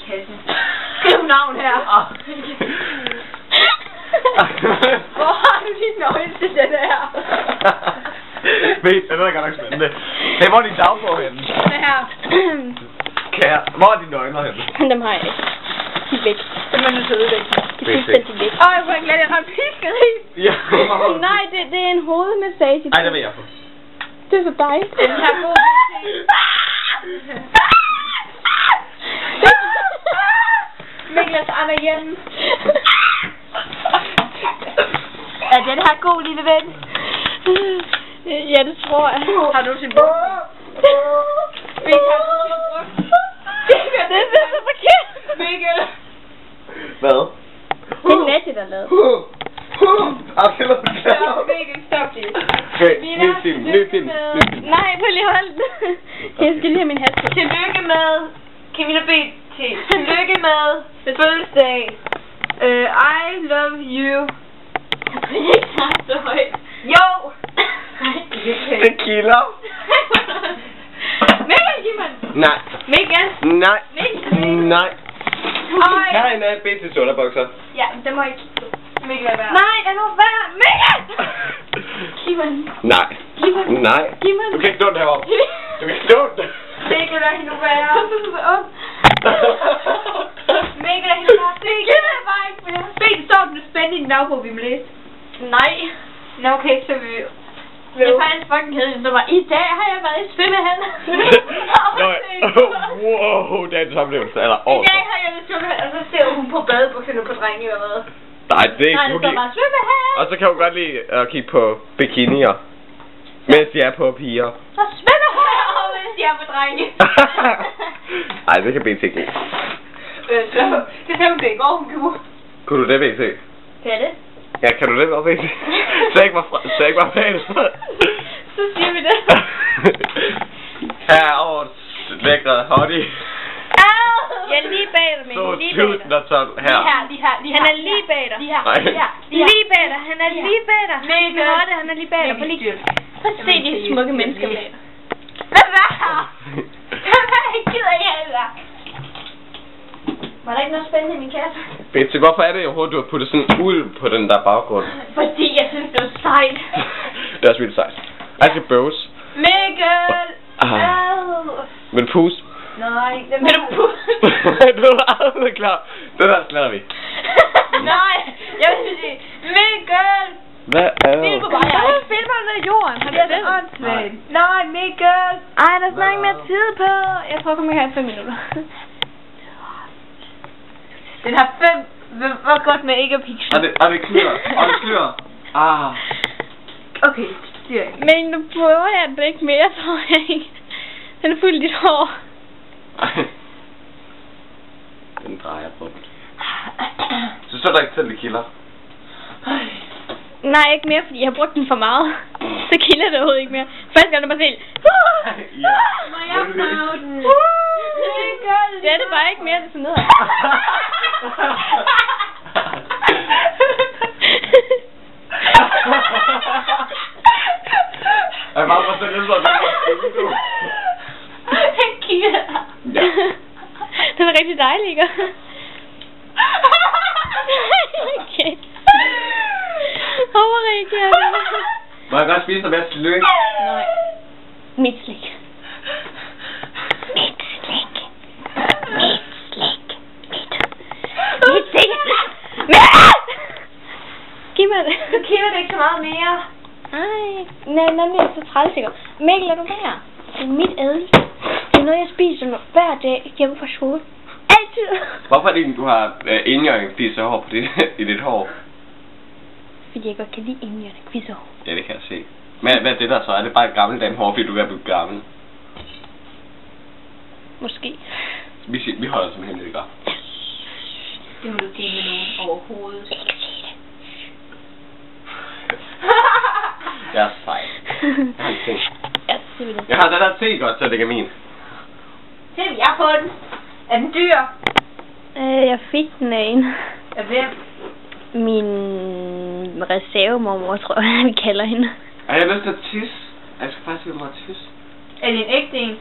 kassen. Skriv navn her. Hvor har du dit nøgle til den her? Ved, det er godt nok spændende. Hey, hvor er din dagbog henne? Den her. Kære, hvor er dine nøgler henne? Dem har jeg ikke. De er væk. Dem er nødt til at ødelægge. De er fuldstændig væk. Jeg får ikke lade, jeg har piskeris. Ja. Nej, det er en hovedmassage. Ej, det vil jeg få. Det er for dig. Den her god Niklas Anna Jensen. Er den her god, lille ven? Ja, det tror jeg. Har du sin brugt? Mikkel, har du sin brugt? Det er så forkert. Mikkel. Hvad? Det er Nadia, der lavede. Okay, hvad er Stop, Mikkel, stop det. Okay, ny film. Nej, prøv lige at holde den. Jeg skal lige have min hat på. Tillykke med Camilla B. Tillykke med fødselsdag. I love you. Jeg vil ikke sagt så højt. Jo. Tequila. Mikkel, giv mig den. Nej. Mikkel. Nej. Mikkel. Nej. Ej. Her er en af BT's underbukser. Ja, den må ikke. Mikkel er værd. Nej, den må være. Mikkel! Giv mig den. Nej. Giv mig den. Nej. Giv mig den. Du kan ikke nå den heroppe. Du kan ikke nå den. Mikkel er hende værd. Mikkel er hende værd. Mikkel er bare ikke mere. Mikkel, så er den spændende i den dagbog, vi må læse. Nej. Nå, okay, så vi... Det er faktisk fucking kedeligt. Det var i dag har jeg været i svømmehal. Wow, det er en oplevelse. Eller I dag har jeg været i svømmehal, og så ser hun på badebukserne på drenge eller hvad. Nej, det er ikke. Nej, det står bare svømmehal. Og så kan hun godt lide at kigge på bikinier. Mens de er på piger. Og svømmehal. Og mens de er på drenge. Ej, det kan BT ikke. Det ser hun det i går, hun kunne. Kunne du det, BT? Kan det? Ja, kan du det godt, BT? Så ikke var fan. Så siger vi det. Her er årets lækre hottie. Jeg er lige bag dig, Mikkel. Lige bag dig. 2012 her. Lige her. Han er lige bag dig. Lige her. Nej. Lige bag dig. Han er lige bag dig. Mikkel. Hørte, han er lige bag dig. Prøv lige. Prøv at se de smukke mennesker bag dig. Hvad var? Jeg gider ikke heller. Var der ikke noget spændende i min kasse? BT, hvorfor er det overhovedet, du har puttet sådan uld på den der baggrund? Fordi jeg synes, det var sejt. Det er også vildt sejt. Jeg skal bøves. Mikkel! Men pus. Nej, det vil du pusse. Du er aldrig klar. Den her slatter vi. Nej, jeg vil sige, Mikkel! Hvad er det? Hvorfor filmer du ned i jorden? Har du Det er det? åndssvagt. Nej, Mikkel! Ej, der er snart ikke mere tid på. Jeg tror, jeg kommer her i 5 minutter. Den har 5. Hvor godt med ikke at pixel. Og det klør. Ah. Okay, styr ikke. Men nu prøver jeg den ikke mere, tror jeg ikke. Den er fuld i dit hår. Den drejer på. Så står der ikke til, det kilder. Nej, ikke mere, fordi jeg har brugt den for meget. Så kilder det overhovedet ikke mere. Først gør det bare selv. Ja. Må jeg prøve den? Det er det bare ikke mere, det er sådan noget. Jeg var bare så lidt sådan. Den kilder. Ja. Den er rigtig dejlig, ikke? Okay. Overreagerer du? Må jeg godt spise noget mere slik? Nej. Mit slik. Mit slik. Mit slik. Mit slik. Giv mig det. Du kilder det ikke så meget mere. Ej. Nej, nemlig er så træls, ikke? Mikkel, er du værd? Det er mit ædel. Det er noget, jeg spiser hver dag hjemme fra skole. Altid. Hvorfor er det ikke, du har indjørningskvisehår på i dit hår? Fordi jeg godt kan lide indjørningskvisehår. Ja, det kan jeg se. Men hvad er det der så? Er det bare et gammelt damehår, fordi du er ved at blive gammel? Måske. Vi holder som helst ikke. Det må du ikke med nogen overhovedet. Ikke sige det. Jeg er sej. Jeg har en ting. Ja, det vil det. Jeg har den der te godt, så det er min. Se, jeg på den. Er den dyr? Jeg fik den af en. Af hvem? Min reservemormor, tror jeg, vi kalder hende. Jeg har lyst til at tisse. Jeg skal faktisk ud og tisse. Er det en ægte en?